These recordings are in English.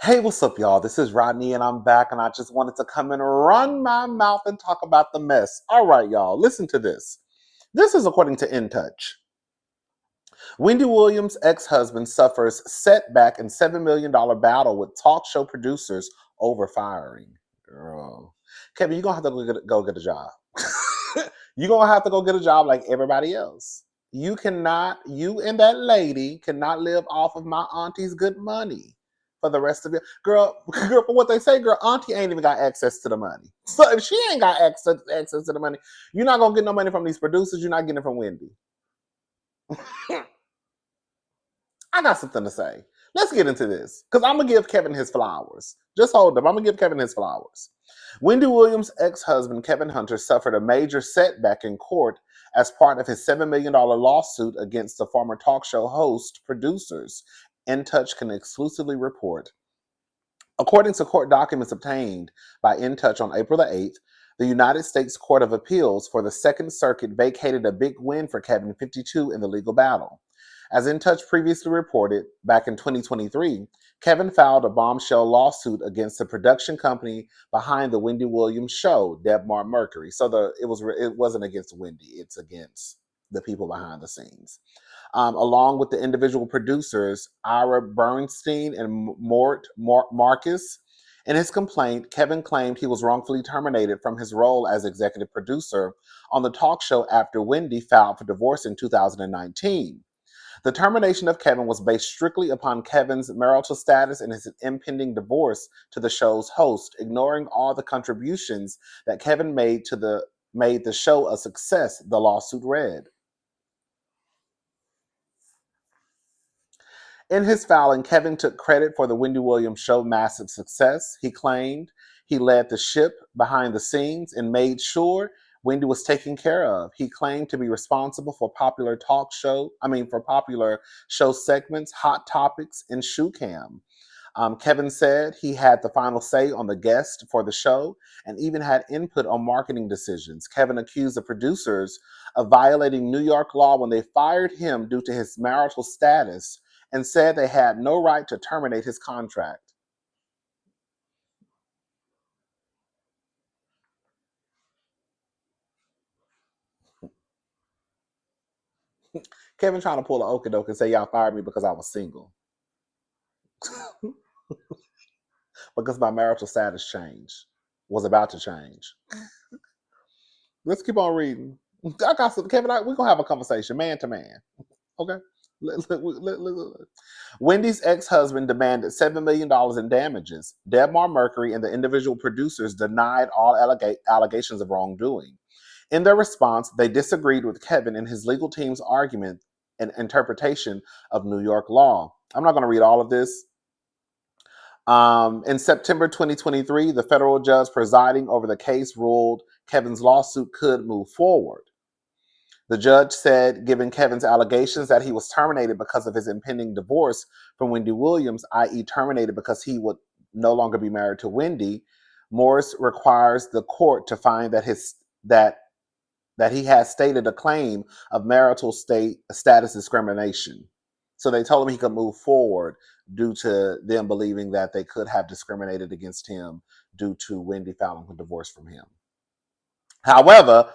Hey, what's up, y'all? This is Rodney, and I'm back, and I just wanted to come and run my mouth and talk about the mess. All right, y'all, listen to this. This is according to In Touch. Wendy Williams' ex-husband suffers setback in $7 million battle with talk show producers over firing. Girl. Kevin, you're going to have to go get a job. You're going to have to go get a job like everybody else. You and that lady cannot live off of my auntie's good money for the rest of it. Girl, for what they say, girl, auntie ain't even got access to the money. So if she ain't got access to the money, you're not going to get no money from these producers. You're not getting it from Wendy. I got something to say. Let's get into this because I'm going to give Kevin his flowers. Just hold up. I'm going to give Kevin his flowers. Wendy Williams' ex-husband, Kevin Hunter, suffered a major setback in court as part of his $7 million lawsuit against the former talk show host producers. In Touch can exclusively report. According to court documents obtained by In Touch on April the 8th, the United States Court of Appeals for the Second Circuit vacated a big win for Kevin 52 in the legal battle. As In Touch previously reported, back in 2023, Kevin filed a bombshell lawsuit against the production company behind the Wendy Williams show, Debmar Mercury. So it wasn't against Wendy, it's against the people behind the scenes. Along with the individual producers, Ira Bernstein and Mort Marcus. In his complaint, Kevin claimed he was wrongfully terminated from his role as executive producer on the talk show after Wendy filed for divorce in 2019. The termination of Kevin was based strictly upon Kevin's marital status and his impending divorce to the show's host, ignoring all the contributions that Kevin made the show a success, the lawsuit read. In his filing, Kevin took credit for the Wendy Williams show's massive success. He claimed he led the ship behind the scenes and made sure Wendy was taken care of. He claimed to be responsible for popular show segments, Hot Topics, and Shoe Cam. Kevin said he had the final say on the guest for the show and even had input on marketing decisions. Kevin accused the producers of violating New York law when they fired him due to his marital status and said they had no right to terminate his contract. Kevin trying to pull an okey-doke and say y'all fired me because I was single. Because my marital status was about to change. Let's keep on reading. I got some, Kevin, we're going to have a conversation, man to man. Okay? Wendy's ex-husband demanded $7 million in damages. Debmar Mercury and the individual producers denied all allegations of wrongdoing. In their response, they disagreed with Kevin and his legal team's argument and interpretation of New York law. I'm not going to read all of this. In September 2023, the federal judge presiding over the case ruled Kevin's lawsuit could move forward. The judge said, given Kevin's allegations that he was terminated because of his impending divorce from Wendy Williams, i.e. terminated because he would no longer be married to Wendy, Morris requires the court to find that he has stated a claim of marital status discrimination. So they told him he could move forward due to them believing that they could have discriminated against him due to Wendy filing for divorce from him. However,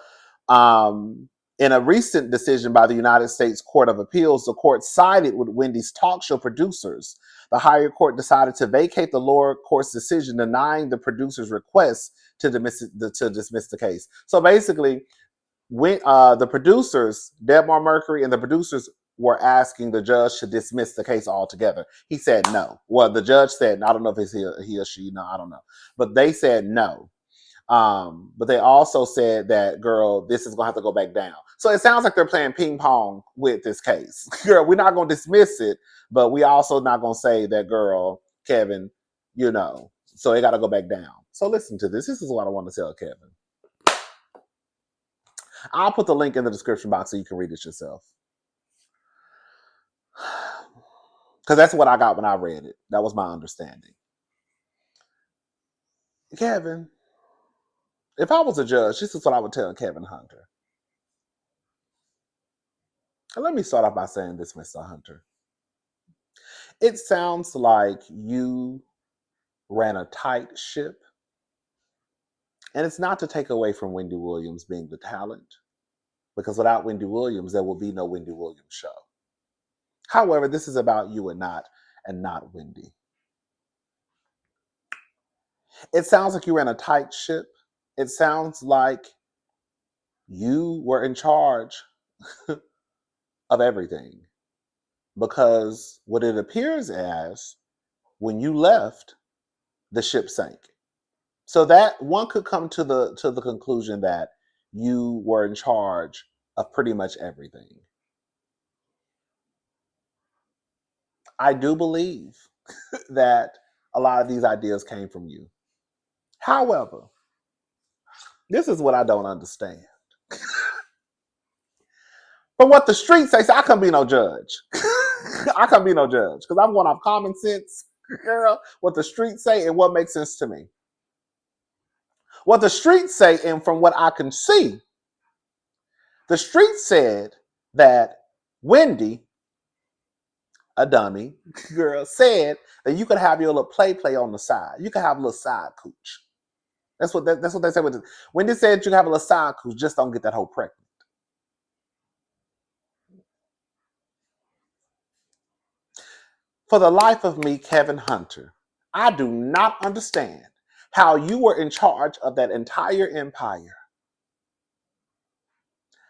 in a recent decision by the United States Court of Appeals, the court sided with Wendy's talk show producers. The higher court decided to vacate the lower court's decision denying the producers' request to dismiss the case. So basically, when the producers, Debmar Mercury and the producers, were asking the judge to dismiss the case altogether. He said no. Well, the judge said, I don't know if it's he or she, no, I don't know. But they said no. But they also said that, girl, this is going to have to go back down. So it sounds like they're playing ping pong with this case. Girl, we're not going to dismiss it, but we also not going to say that, girl, Kevin, so it got to go back down. So listen to this. This is what I want to tell Kevin. I'll put the link in the description box so you can read it yourself. Because that's what I got when I read it. That was my understanding. Kevin, if I was a judge, this is what I would tell Kevin Hunter. And let me start off by saying this, Mr. Hunter. It sounds like you ran a tight ship. And it's not to take away from Wendy Williams being the talent, because without Wendy Williams, there will be no Wendy Williams show. However, this is about you and not Wendy. It sounds like you ran a tight ship. It sounds like you were in charge of everything, because what it appears as, when you left, the ship sank. So that one could come to the conclusion that you were in charge of pretty much everything. I do believe that a lot of these ideas came from you. However, this is what I don't understand. From what the streets say, I can't be no judge. I can't be no judge because I'm going off common sense, girl. What the streets say and what makes sense to me. What the streets say, and from what I can see, the streets said that Wendy, a dummy girl, said that you could have your little play on the side. You could have a little side cooch. That's what they said. Wendy said you could have a little side cooch, just don't get that whole pregnant. For the life of me, Kevin Hunter, I do not understand how you were in charge of that entire empire.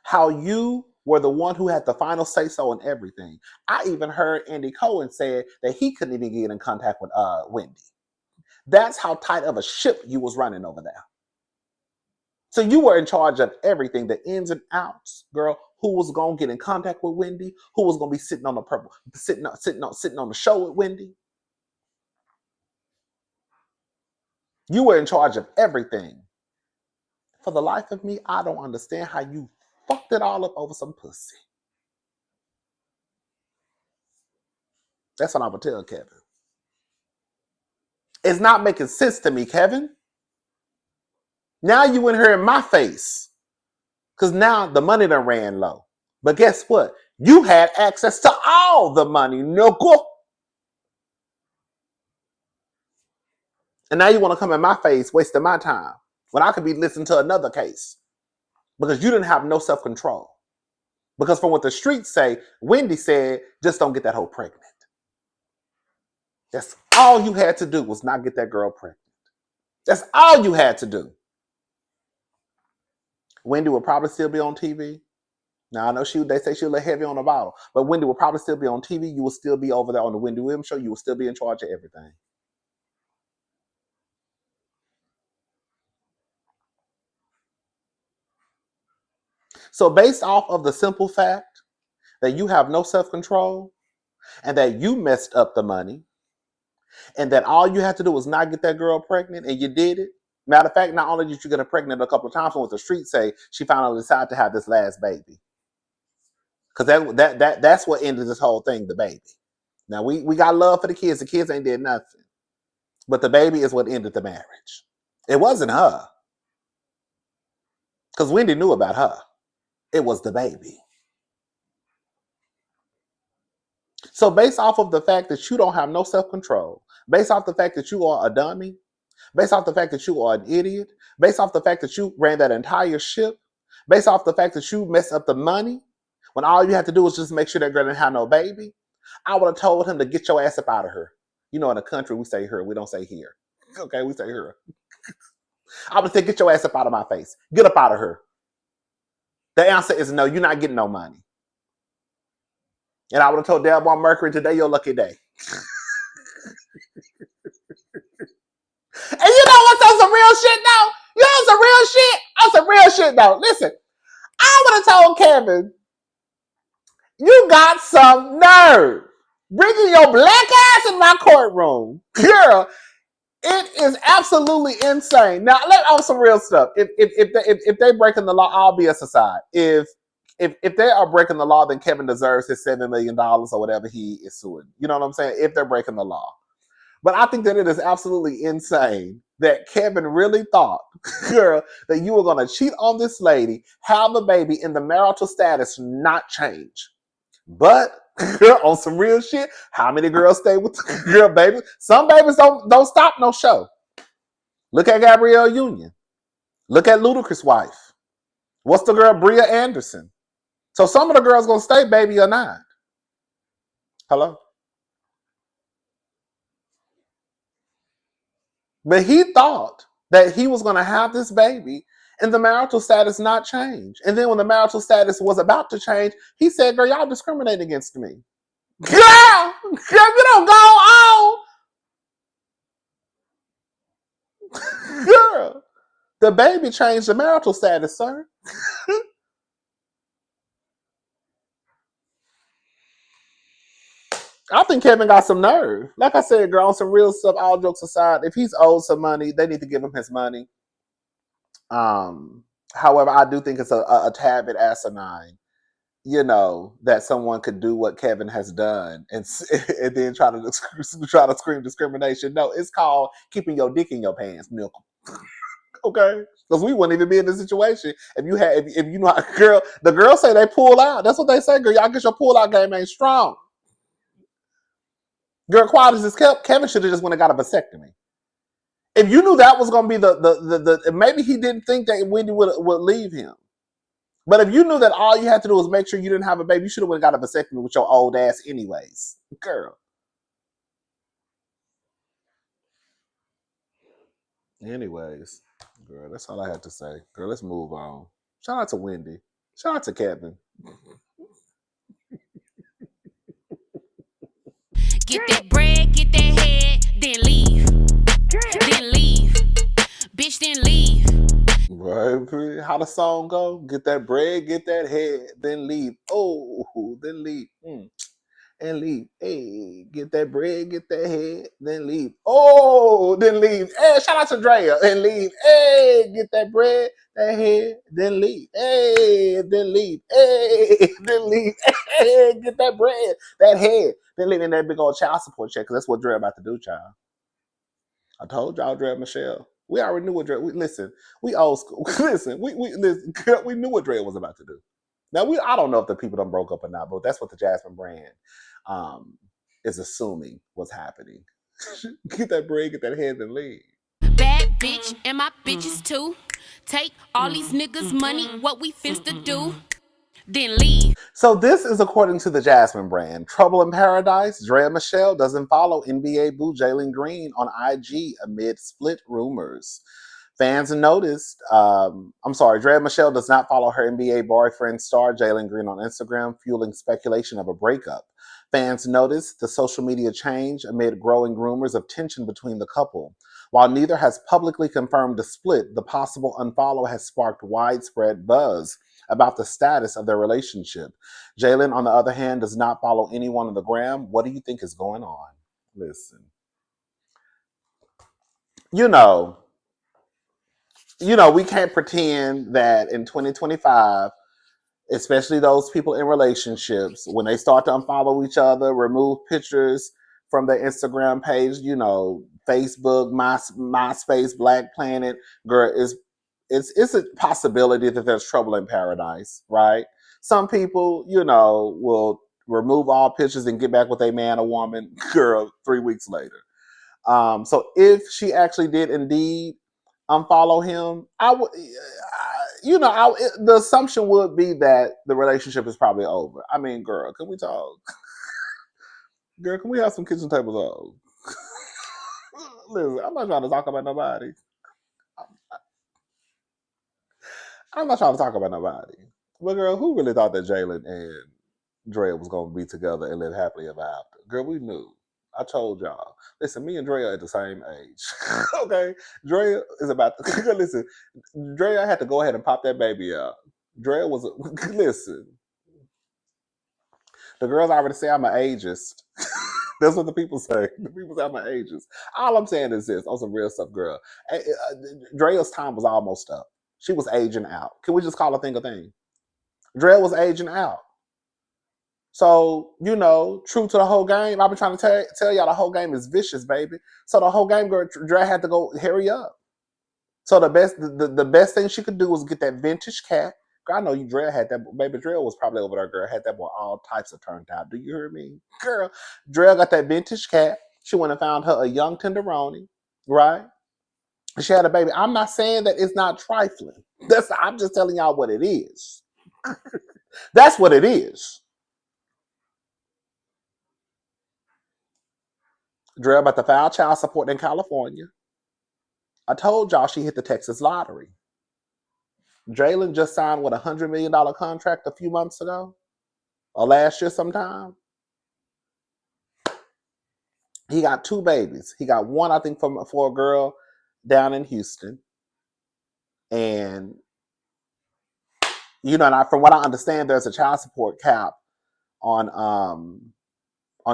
How you were the one who had the final say-so on everything. I even heard Andy Cohen say that he couldn't even get in contact with Wendy. That's how tight of a ship you was running over there. So you were in charge of everything, the ins and outs, girl. Who was gonna get in contact with Wendy? Who was gonna be sitting on the show with Wendy? You were in charge of everything. For the life of me, I don't understand how you fucked it all up over some pussy. That's what I would tell Kevin. It's not making sense to me, Kevin. Now you in here in my face. Because now the money done ran low. But guess what? You had access to all the money, no go. And now you want to come in my face wasting my time when I could be listening to another case. Because you didn't have no self-control. Because from what the streets say, Wendy said, just don't get that hoe pregnant. That's all you had to do was not get that girl pregnant. That's all you had to do. Wendy will probably still be on TV. Now, I know they say she's a little heavy on the bottle, but Wendy will probably still be on TV. You will still be over there on the Wendy Williams show. You will still be in charge of everything. So based off of the simple fact that you have no self-control and that you messed up the money and that all you had to do was not get that girl pregnant and you did it. Matter of fact, not only did you get her pregnant a couple of times, from what the streets say, she finally decided to have this last baby. Because that's what ended this whole thing, the baby. Now, we got love for the kids. The kids ain't did nothing. But the baby is what ended the marriage. It wasn't her. Because Wendy knew about her. It was the baby. So based off of the fact that you don't have no self-control, based off the fact that you are a dummy, based off the fact that you are an idiot, based off the fact that you ran that entire ship, based off the fact that you messed up the money, when all you had to do was just make sure that girl didn't have no baby, I would have told him to get your ass up out of her. You know, in the country, we say her. We don't say here. Okay, we say her. I would say, get your ass up out of my face. Get up out of her. The answer is no, you're not getting no money. And I would have told Delbon Mercury, today your lucky day. And you know what's on some real shit though? You know some real shit? On some real shit though. Listen, I would have told Kevin, you got some nerve. Bringing your black ass in my courtroom. Girl, it is absolutely insane. Now, on some real stuff. If they breaking the law, all BS aside. If they are breaking the law, then Kevin deserves his $7 million or whatever he is suing. You know what I'm saying? If they're breaking the law. But I think that it is absolutely insane that Kevin really thought, girl, that you were going to cheat on this lady, have a baby, and the marital status not change. But Girl, on some real shit. How many girls stay with the girl, baby? Some babies don't stop no show. Look at Gabrielle Union. Look at Ludacris' wife. What's the girl, Bria Anderson? So some of the girls gonna stay, baby, or not. Hello? But he thought that he was gonna have this baby and the marital status not change. And then when the marital status was about to change, he said, girl, y'all discriminate against me. Girl, you don't go on. Girl, the baby changed the marital status, sir. I think Kevin got some nerve. Like I said, girl, on some real stuff, all jokes aside, if he's owed some money, they need to give him his money. However, I do think it's a tad bit asinine, that someone could do what Kevin has done and then try to scream discrimination. No, it's called keeping your dick in your pants, milk. Okay, because we wouldn't even be in this situation if you know, girl. The girls say they pull out. That's what they say, girl. Y'all get your pull out game ain't strong. Girl, quiet as this Kevin should have just went and got a vasectomy. If you knew that was going to be the maybe he didn't think that Wendy would leave him. But if you knew that all you had to do was make sure you didn't have a baby, you should have went and got a vasectomy with your old ass anyways. Girl. Anyways, girl, that's all I had to say. Girl, let's move on. Shout out to Wendy. Shout out to Kevin. Get that bread, get that head, then leave. Then leave. Bitch, then leave. Right? How the song go? Get that bread, get that head, then leave. Oh, then leave. And leave. Hey, get that bread, get that head, then leave. Oh, then leave. Hey, shout out to Draya. And leave. Hey, get that bread, that head, then leave. Hey, then leave. Hey, then leave. Hey, get that bread, that head, then leave in that big old child support check, because that's what Draya about to do, child. I told y'all, Draya Michelle. We already knew what Draya. Listen, we old school. Listen, we knew what Draya was about to do. Now I don't know if the people done broke up or not, but that's what the Jasmine brand is assuming was happening. Get that bread, get that head, and leave. Bad bitch and my bitches too. Take all these niggas' money, what we finna do. Then leave. So this is according to the Jasmine brand. Trouble in Paradise. Draya Michelle doesn't follow NBA boo Jalen Green on IG amid split rumors. Fans noticed, Draya Michelle does not follow her NBA boyfriend star Jalen Green on Instagram, fueling speculation of a breakup. Fans noticed the social media change amid growing rumors of tension between the couple. While neither has publicly confirmed a split, the possible unfollow has sparked widespread buzz about the status of their relationship. Jalen, on the other hand, does not follow anyone on the gram. What do you think is going on? Listen. We can't pretend that in 2025, especially those people in relationships, when they start to unfollow each other, remove pictures from their Instagram page, Facebook, MySpace, Black Planet, girl, it's a possibility that there's trouble in paradise, right? Some people, will remove all pictures and get back with a man or woman, girl, 3 weeks later. So if she actually did indeed unfollow him, I would, the assumption would be that the relationship is probably over. I mean, girl, can we talk? Girl, can we have some kitchen tables on? Listen, I'm not trying to talk about nobody. I'm not trying to talk about nobody. But girl, who really thought that Jalen and Draya was going to be together and live happily ever after? Girl, we knew. I told y'all. Listen, me and Draya are at the same age. Okay? Draya is about to... Listen, Draya had to go ahead and pop that baby out. Draya was... Listen. The girls already say I'm an ageist. That's what the people say. The people say I'm an ageist. All I'm saying is this, on some real stuff, girl. Draya's time was almost up. She was aging out. Can we just call a thing a thing? Draya was aging out. So, true to the whole game, I've been trying to tell y'all the whole game is vicious, baby. So the whole game, girl, Draya had to go hurry up. So the best thing she could do was get that vintage cat. I know you, Draya had that. Baby Draya was probably over there, girl. Had that boy all types of turned out. Do you hear me? Girl, Draya got that vintage cat. She went and found her a young tenderoni, right? She had a baby. I'm not saying that it's not trifling. I'm just telling y'all what it is. That's what it is. Draya about to file child support in California. I told y'all she hit the Texas lottery. Jalen just signed with $100 million contract a few months ago, or last year sometime. He got 2 babies. He got one, I think, for a girl down in Houston, and and from what I understand, there's a child support cap on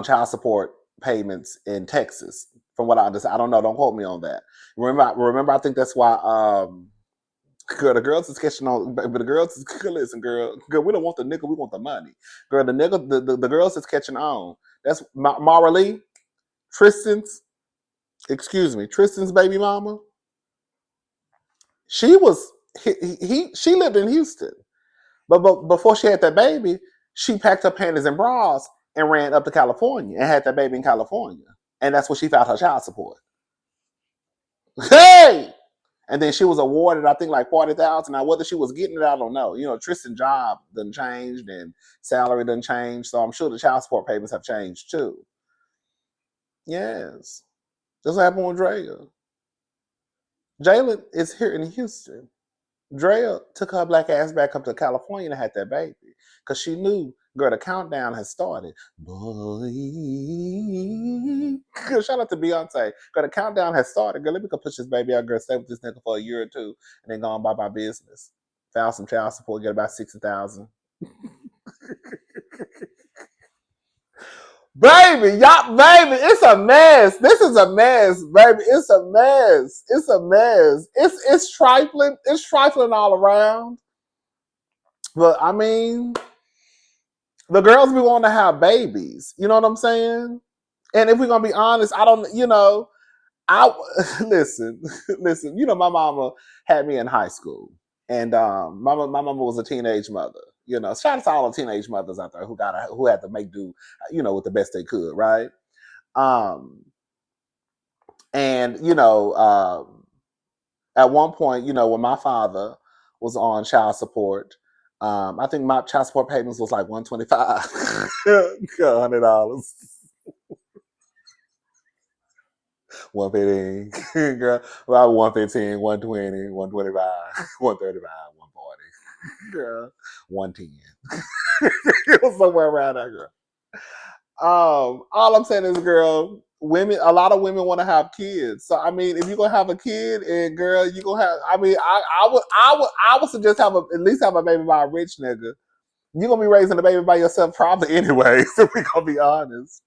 child support payments in Texas. From what I understand, I don't know. Don't quote me on that. Remember, I think that's why. Girl, the girls is catching on, but the girls is listen, girl, we don't want the nigga, we want the money. Girl, the nigga, the girls is catching on. That's Mara Lee, Tristan's baby mama. She was she lived in Houston, but before she had that baby, she packed her panties and bras and ran up to California and had that baby in California, and that's where she filed her child support. Hey. And then she was awarded, I think, like 40,000. Now, whether she was getting it, I don't know. Tristan's job done changed and salary done changed, so I'm sure the child support payments have changed too. Yes, that's what happened with Draya. Jalen is here in Houston. Draya took her black ass back up to California and had that baby because she knew, girl, the countdown has started. Boy, shout out to Beyonce. Girl, the countdown has started. Girl, let me go push this baby out. Girl, stay with this nigga for a year or two, and then go on about my business. File some child support, get about 60,000. Baby, it's a mess. This is a mess, baby. It's a mess. It's a mess. It's trifling. It's trifling all around. But I mean, the girls be wanting to have babies. You know what I'm saying? And if we're gonna be honest, I don't. I listen. My mama had me in high school, and my mama was a teenage mother. Shout out to all the teenage mothers out there who had to make do, with the best they could, right? And at one point, when my father was on child support, I think my child support payments was like $125, $100. 115, girl. About 115, 120, 125, 135, 140, girl, 110. It was somewhere around that, girl. All I'm saying is, girl, a lot of women want to have kids. So I mean, if you're gonna have a kid, and girl, you gonna have. I mean, I would suggest at least have a baby by a rich nigga. You're gonna be raising the baby by yourself probably anyway. So we gonna be honest.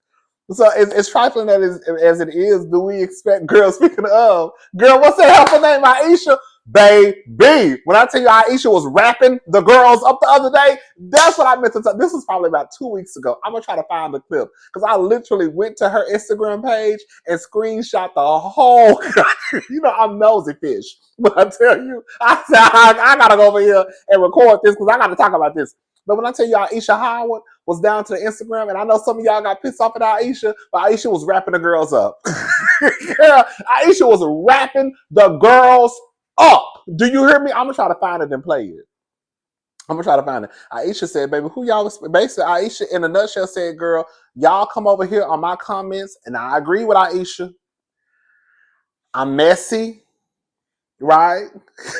So it's trifling as it is. Do we expect, girl? Speaking of, girl, what's that helpful name, Ayesha? Baby, when I tell you Ayesha was rapping the girls up the other day, that's what I meant to tell. This was probably about 2 weeks ago. I'm gonna try to find the clip because I literally went to her Instagram page and screenshot the whole. I'm nosy fish, but I tell you, I said I gotta go over here and record this because I gotta talk about this. But when I tell you Ayesha Howard was down to the Instagram, and I know some of y'all got pissed off at Ayesha, but Ayesha was wrapping the girls up. Girl, Ayesha was wrapping the girls up. Do you hear me? I'm gonna try to find it and play it. I'm gonna try to find it. Ayesha said, baby, who y'all was basically Ayesha in a nutshell said, girl, y'all come over here on my comments, and I agree with Ayesha. I'm messy, right?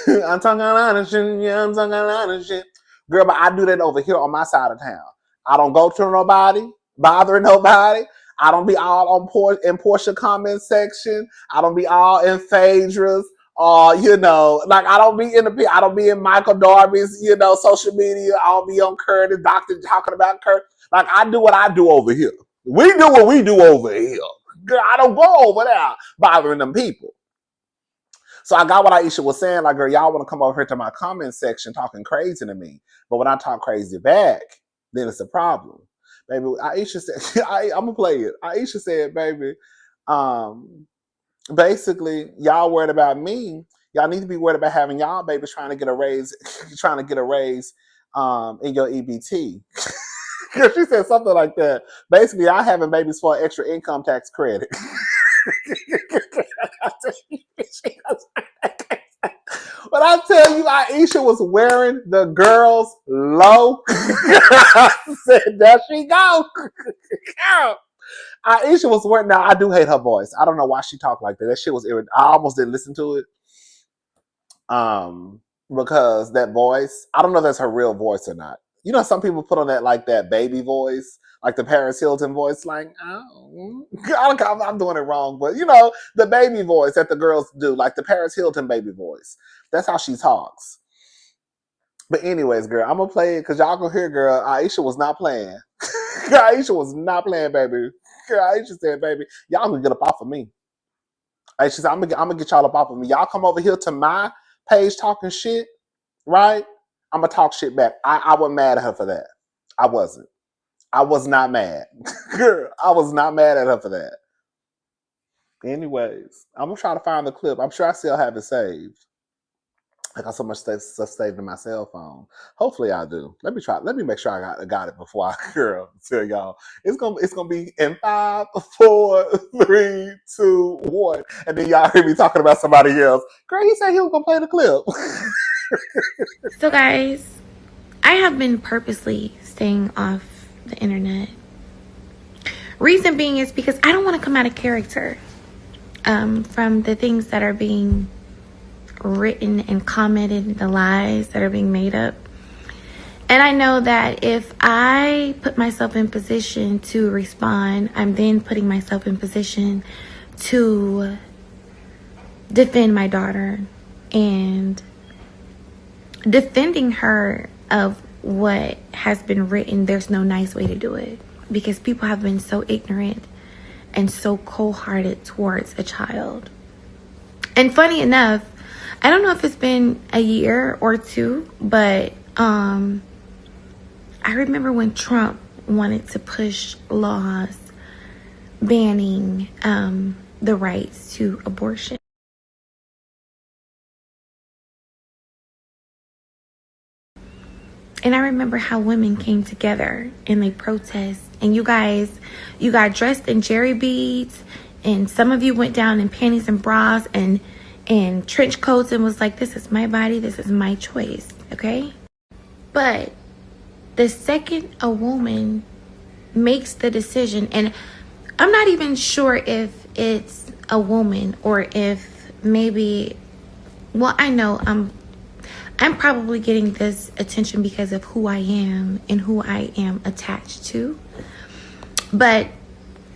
I'm talking a lot of shit. Yeah, I'm talking a lot of shit. Girl, but I do that over here on my side of town. I don't go to nobody, bothering nobody. I don't be all on in Portia comment section. I don't be all in Phaedra's. Like I don't be in Michael Darby's, social media. I don't be on Curtis, Doctor talking about Kurt. Like I do what I do over here. We do what we do over here. Girl, I don't go over there bothering them people. So I got what Ayesha was saying, like, girl, y'all want to come over here to my comment section talking crazy to me. But when I talk crazy back, then it's a problem. Baby, Ayesha said, I'm going to play it. Ayesha said, baby, basically, y'all worried about me Y'all need to be worried about having y'all babies trying to get a raise, in your EBT. She said something like that. Basically, I having babies for an extra income tax credit. But I tell you, Ayesha was wearing the girls low. I said, there she go. Ayesha was wearing. Now I do hate her voice. I don't know why she talked like that. That shit was irritating. I almost didn't listen to it. Because that voice, I don't know if that's her real voice or not. You know, some people put on that baby voice, like the Paris Hilton voice, like, oh, I'm doing it wrong, but you know, the baby voice that the girls do, like the Paris Hilton baby voice. That's how she talks. But anyways, girl, I'm gonna play it because y'all gonna hear, girl, Ayesha was not playing. Ayesha was not playing, baby. Girl, Ayesha said, baby, y'all gonna get up off of me. Ayesha said, I'm gonna get y'all up off of me. Y'all come over here to my page talking shit, right? I'm gonna talk shit back. I wasn't mad at her for that. I wasn't. I was not mad. Girl, I was not mad at her for that. Anyways, I'm gonna try to find the clip. I'm sure I still have it saved. I got so much stuff saved in my cell phone. Hopefully I do. Let me try. Let me make sure I got it before I tell y'all. It's gonna be in 5, 4, 3, 2, 1, and then y'all hear me talking about somebody else. Girl, he said he was gonna play the clip. So guys, I have been purposely staying off the internet. Reason being is because I don't want to come out of character from the things that are being written and commented, the lies that are being made up. And I know that if I put myself in position to respond, I'm then putting myself in position to defend my daughter and defending her of what has been written. There's no nice way to do it because people have been so ignorant and so cold-hearted towards a child. And funny enough, I don't know if it's been a year or two, but I remember when Trump wanted to push laws banning the rights to abortion. And I remember how women came together and they protest. And you guys, you got dressed in jerry beads. And some of you went down in panties and bras and trench coats and was like, this is my body, this is my choice, okay? But the second a woman makes the decision, and I'm not even sure if it's a woman or if maybe, well, I know I'm probably getting this attention because of who I am and who I am attached to. But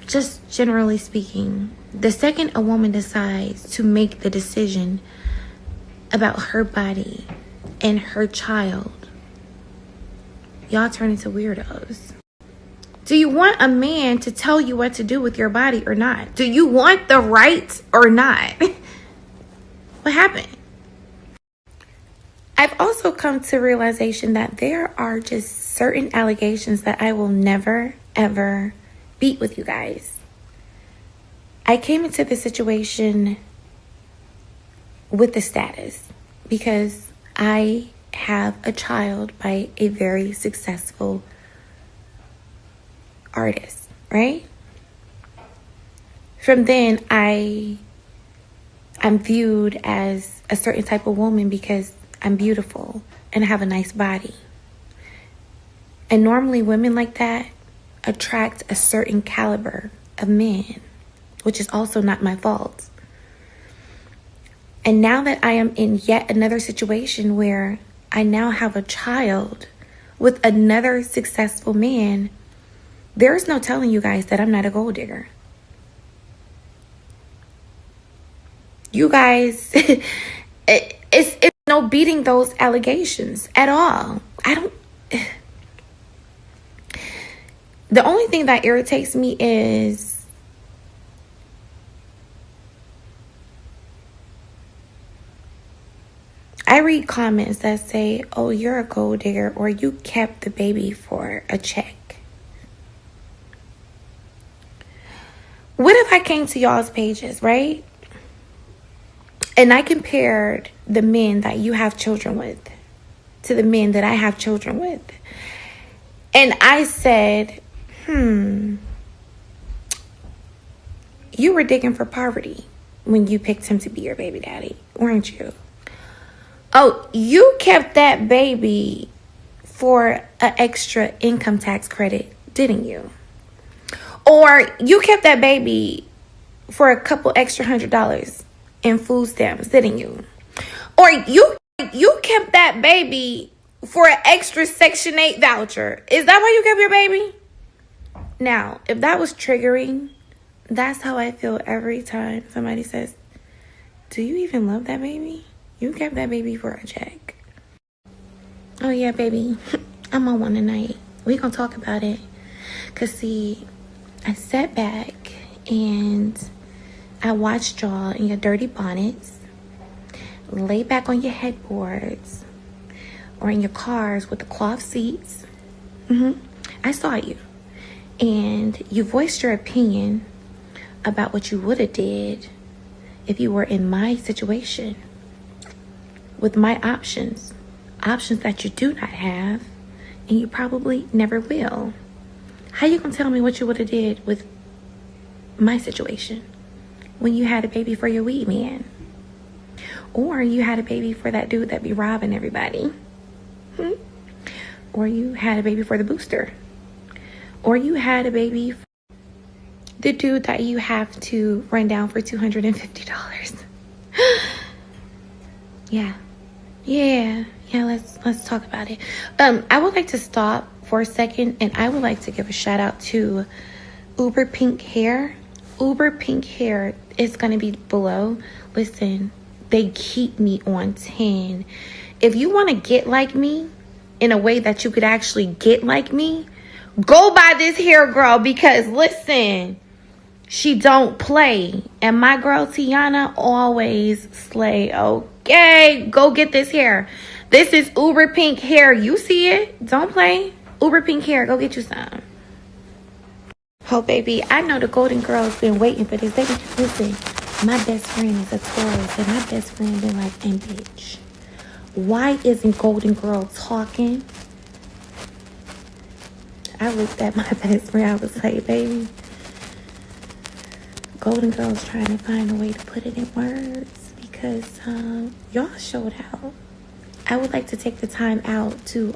just generally speaking, the second a woman decides to make the decision about her body and her child, y'all turn into weirdos. Do you want a man to tell you what to do with your body or not? Do you want the right or not? What happened? I've also come to realization that there are just certain allegations that I will never, ever beat with you guys. I came into this situation with the status because I have a child by a very successful artist, right? From then, I'm viewed as a certain type of woman because I'm beautiful and I have a nice body. And normally women like that attract a certain caliber of men, which is also not my fault. And now that I am in yet another situation where I now have a child with another successful man, there's no telling you guys that I'm not a gold digger. You guys, it's no beating those allegations at all. The only thing that irritates me is I read comments that say, oh, you're a gold digger, or you kept the baby for a check. What if I came to y'all's pages, right? And I compared the men that you have children with to the men that I have children with. And I said, you were digging for poverty when you picked him to be your baby daddy, weren't you? Oh, you kept that baby for an extra income tax credit, didn't you? Or you kept that baby for a couple extra $100 in food stamps, didn't you? Or you kept that baby for an extra Section 8 voucher. Is that why you kept your baby? Now, if that was triggering, that's how I feel every time somebody says, do you even love that baby? You kept that baby for a check. Oh yeah, baby, I'm on one tonight. We gonna talk about it. Cause see, I sat back and I watched y'all in your dirty bonnets lay back on your headboards or in your cars with the cloth seats. I saw you. And you voiced your opinion about what you would have did if you were in my situation with my options that you do not have and you probably never will. How you gonna tell me what you would have did with my situation when you had a baby for your weed man, or you had a baby for that dude that be robbing everybody, or you had a baby for the booster, or you had a baby for the dude that you have to run down for $250? Yeah, let's talk about it. I would like to stop for a second and I would like to give a shout out to Uber Pink Hair. Uber Pink Hair is going to be below. Listen, they keep me on 10. If you want to get like me in a way that you could actually get like me, go buy this hair, girl, because listen, she don't play. And my girl Tiana always slay. Okay, go get this hair. This is Uber Pink Hair. You see it? Don't play. Uber Pink Hair. Go get you some. Oh, baby, I know the Golden Girl's been waiting for this. Baby, listen, my best friend is a Taurus, and my best friend been like, and bitch, why isn't Golden Girl talking? I looked at my best friend. I was like, baby, Golden Girl's trying to find a way to put it in words because y'all showed out. I would like to take the time out to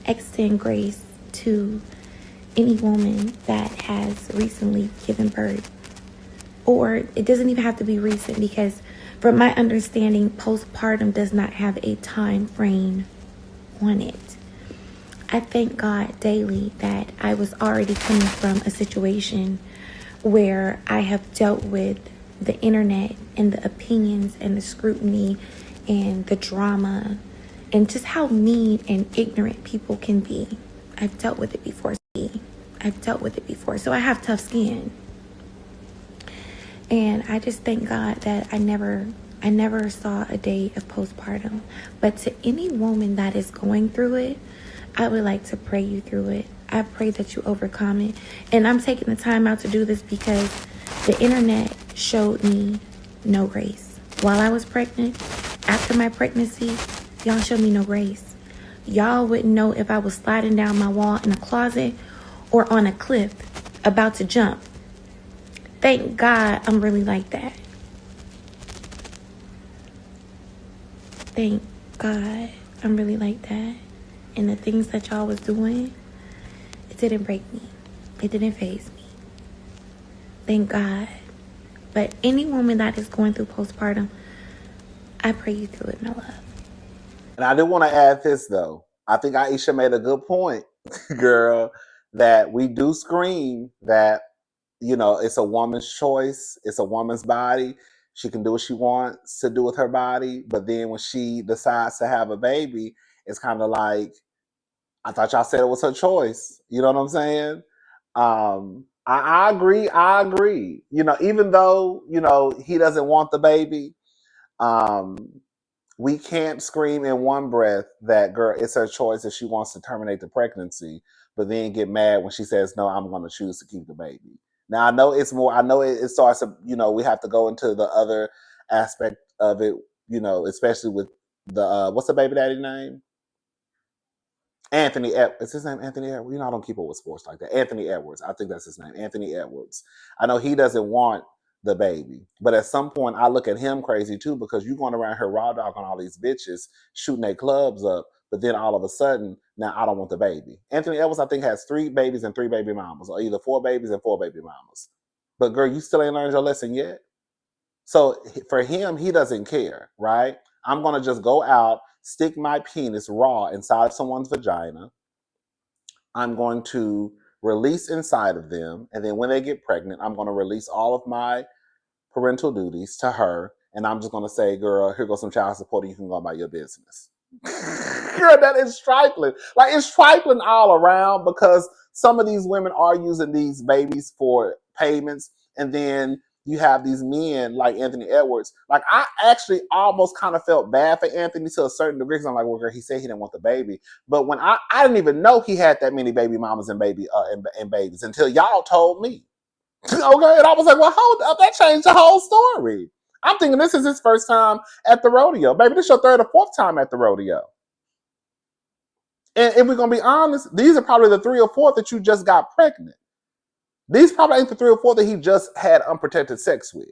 extend grace to any woman that has recently given birth, or it doesn't even have to be recent, because from my understanding, postpartum does not have a time frame on it. I thank God daily that I was already coming from a situation where I have dealt with the internet and the opinions and the scrutiny and the drama and just how mean and ignorant people can be. I've dealt with it before. So I have tough skin. And I just thank God that I never saw a day of postpartum. But to any woman that is going through it, I would like to pray you through it. I pray that you overcome it. And I'm taking the time out to do this because the internet showed me no grace. While I was pregnant, after my pregnancy, y'all showed me no grace. Y'all wouldn't know if I was sliding down my wall in a closet or on a cliff about to jump. Thank God I'm really like that. Thank God I'm really like that. And the things that y'all was doing, it didn't break me. It didn't faze me. Thank God. But any woman that is going through postpartum, I pray you through it, my love. And I do want to add this, though. I think Ayesha made a good point, girl, that we do scream that, you know, it's a woman's choice. It's a woman's body. She can do what she wants to do with her body. But then when she decides to have a baby, it's kind of like, I thought y'all said it was her choice. You know what I'm saying? I agree. I agree. You know, even though, you know, he doesn't want the baby, we can't scream in one breath that, girl, it's her choice if she wants to terminate the pregnancy, but then get mad when she says, no, I'm going to choose to keep the baby. Now I know it's more. I know it starts to. We have to go into the other aspect of it. Especially with the what's the baby daddy name? Anthony. Is his name Anthony Edwards? I don't keep up with sports like that. Anthony Edwards. I think that's his name. Anthony Edwards. I know he doesn't want the baby, but at some point I look at him crazy too because you going around here raw dog on all these bitches shooting their clubs up, but then all of a sudden now I don't want the baby. Anthony Edwards I think has 3 babies and 3 baby mamas, or either 4 babies and 4 baby mamas. But girl, you still ain't learned your lesson yet. So for him, he doesn't care, right? I'm gonna just go out, stick my penis raw inside someone's vagina. I'm going to release inside of them, and then when they get pregnant, I'm going to release all of my parental duties to her, and I'm just going to say, girl, here goes some child support, and you can go about your business. Girl, that is trifling. Like, it's trifling all around because some of these women are using these babies for payments, and then you have these men like Anthony Edwards. Like, I actually almost kind of felt bad for Anthony to a certain degree because I'm like, well, girl, he said he didn't want the baby. But when I didn't even know he had that many baby mamas and babies until y'all told me. Okay, and I was like, well, hold up, that changed the whole story. I'm thinking this is his first time at the rodeo. Baby, this is your 3rd or 4th time at the rodeo. And if we're going to be honest, these are probably the 3 or 4 that you just got pregnant. These probably ain't the 3 or 4 that he just had unprotected sex with.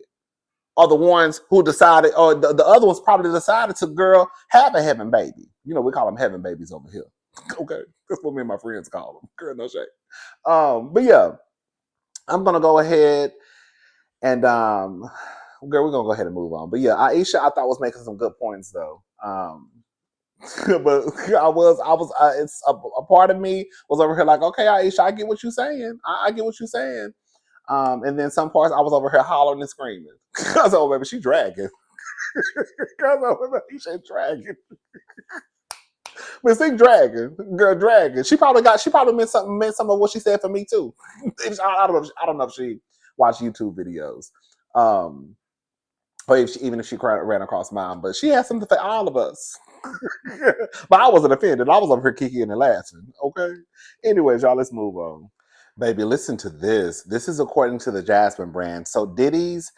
Or the ones who decided, or the other ones probably decided to, girl, have a heaven baby. We call them heaven babies over here. Okay, that's what me and my friends call them. Girl, no shade. But yeah, I'm going to go ahead and, girl, we're going to go ahead and move on. But yeah, Ayesha, I thought was making some good points though. But it's a part of me was over here like, okay, Ayesha, I get what you're saying. I get what you're saying. And then some parts I was over here hollering and screaming. I was like, oh, baby, she dragging. I was like, baby, she dragging. But see, dragging, girl, dragging. She probably meant some of what she said for me too. I don't know if she watched YouTube videos. Or even if she ran across mine, but she had something for all of us. But I wasn't offended. I was over here kicking and laughing. Okay. Anyways, y'all, let's move on. Baby, listen to this. This is according to the Jasmine brand. So Diddy's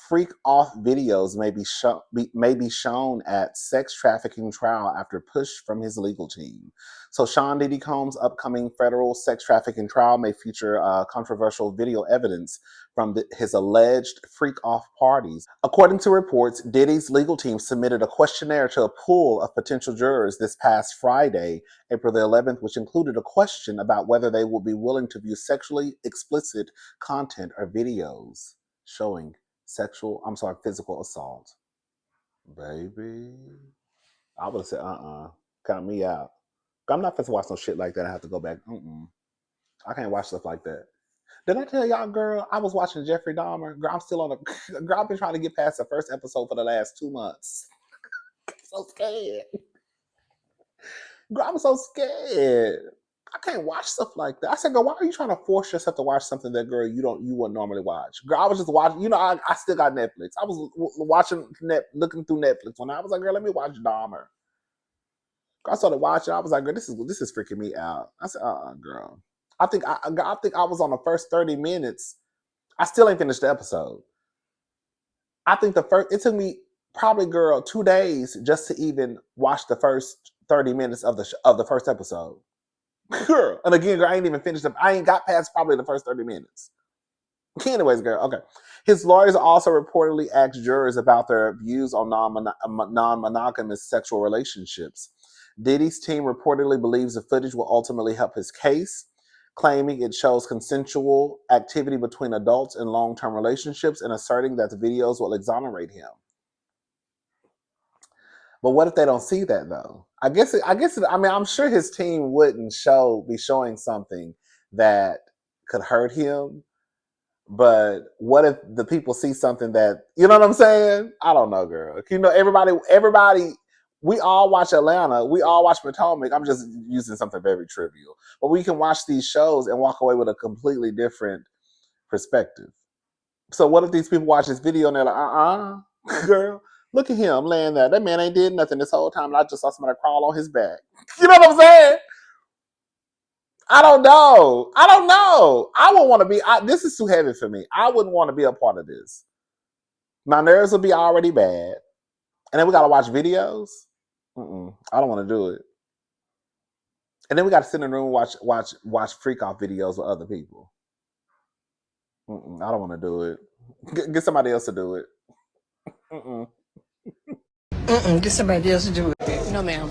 freak off videos may be shown at sex trafficking trial after push from his legal team. So Sean Diddy Combs' upcoming federal sex trafficking trial may feature controversial video evidence from his alleged freak off parties. According to reports, Diddy's legal team submitted a questionnaire to a pool of potential jurors this past Friday, April the 11th, which included a question about whether they would be willing to view sexually explicit content or videos showing physical assault. Baby, I would have said, count me out. I'm not supposed to watch no shit like that. I have to go back. I can't watch stuff like that. Did I tell y'all, girl, I was watching Jeffrey Dahmer? Girl, I'm still on girl, I've been trying to get past the first episode for the last 2 months. I'm so scared. Girl, I'm so scared. I can't watch stuff like that. I said, girl, why are you trying to force yourself to watch something that, girl, you wouldn't normally watch? Girl, I was just watching, I still got Netflix. I was looking through Netflix when I was like, girl, let me watch Dahmer. I started watching. I was like, girl, this is freaking me out. I said, girl. I think I was on the first 30 minutes. I still ain't finished the episode. I think it took me probably, girl, 2 days just to even watch the first 30 minutes of the first episode. Girl. And again, girl, I ain't even finished them. I ain't got past probably the first 30 minutes. Anyways, girl, okay. His lawyers also reportedly asked jurors about their views on non-monogamous sexual relationships. Diddy's team reportedly believes the footage will ultimately help his case, claiming it shows consensual activity between adults in long-term relationships and asserting that the videos will exonerate him. But what if they don't see that though? I mean, I'm sure his team wouldn't be showing something that could hurt him. But what if the people see something that, you know what I'm saying? I don't know, girl. Everybody, we all watch Atlanta. We all watch Potomac. I'm just using something very trivial. But we can watch these shows and walk away with a completely different perspective. So what if these people watch this video and they're like, girl, look at him laying there. That man ain't did nothing this whole time. And I just saw somebody crawl on his back. You know what I'm saying? I don't know. I wouldn't want to be. This is too heavy for me. I wouldn't want to be a part of this. My nerves would be already bad, and then we gotta watch videos. I don't want to do it. And then we got to sit in the room and watch freak off videos with other people. I don't want to do it. Get somebody else to do it. Get somebody else to do it. No, ma'am.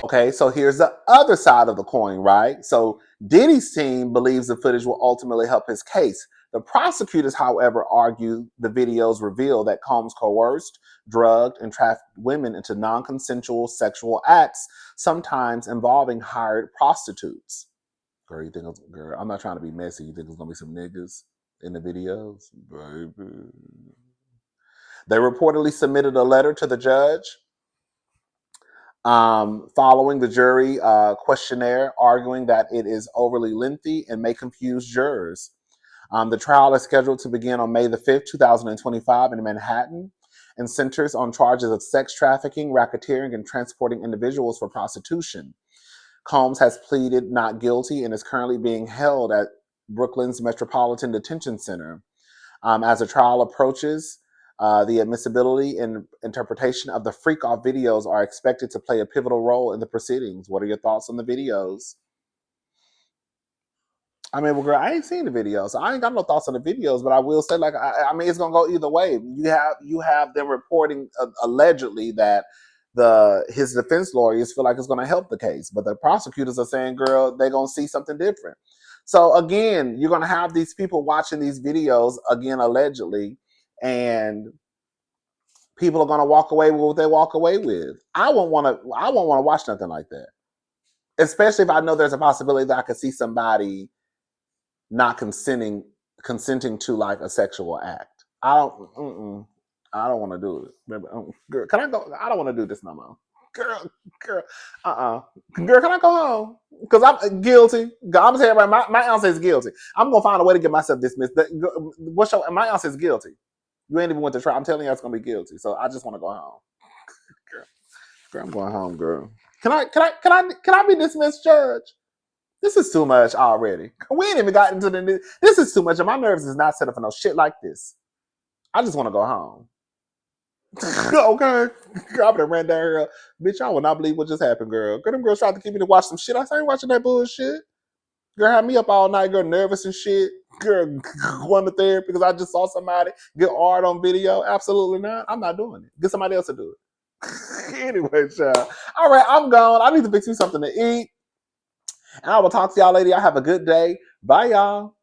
Okay, so here's the other side of the coin, right? So Diddy's team believes the footage will ultimately help his case. The prosecutors, however, argue the videos reveal that Combs coerced, drugged, and trafficked women into non-consensual sexual acts, sometimes involving hired prostitutes. Girl, you think girl, I'm not trying to be messy. You think there's gonna be some niggas in the videos? Baby. They reportedly submitted a letter to the judge following the jury questionnaire, arguing that it is overly lengthy and may confuse jurors. The trial is scheduled to begin on May the 5th, 2025 in Manhattan and centers on charges of sex trafficking, racketeering, and transporting individuals for prostitution. Combs has pleaded not guilty and is currently being held at Brooklyn's Metropolitan Detention Center. As the trial approaches, the admissibility and interpretation of the freak-off videos are expected to play a pivotal role in the proceedings. What are your thoughts on the videos? I mean, well, girl, I ain't seen the videos. So I ain't got no thoughts on the videos, but I will say, like, I mean, it's gonna go either way. You have them reporting allegedly that his defense lawyers feel like it's gonna help the case, but the prosecutors are saying, girl, they're gonna see something different. So again, you're gonna have these people watching these videos again, allegedly, and people are gonna walk away with what they walk away with. I won't want to watch nothing like that, especially if I know there's a possibility that I could see somebody not consenting to like a sexual act. I don't want to do it. Girl, can I go? I don't want to do this no more. Girl, girl, Girl, can I go home? Because I'm guilty. I'm saying right, my answer is guilty. I'm gonna find a way to get myself dismissed. My answer is guilty. You ain't even went to trial. I'm telling you, it's gonna be guilty. So I just want to go home. Girl, I'm going home, girl. Can I be dismissed, Judge? This is too much already. We ain't even gotten to the. This is too much, and my nerves is not set up for no shit like this. I just want to go home. Okay, girl, I ran down here, bitch. I will not believe what just happened, girl. Girl, them girls tried to keep me to watch some shit. I ain't watching that bullshit. Girl, had me up all night, girl, nervous and shit. Girl, going to therapy because I just saw somebody get hard on video. Absolutely not. I'm not doing it. Get somebody else to do it. Anyway, child. All right, I'm gone. I need to fix me something to eat. And I will talk to y'all later. Y'all have a good day. Bye, y'all.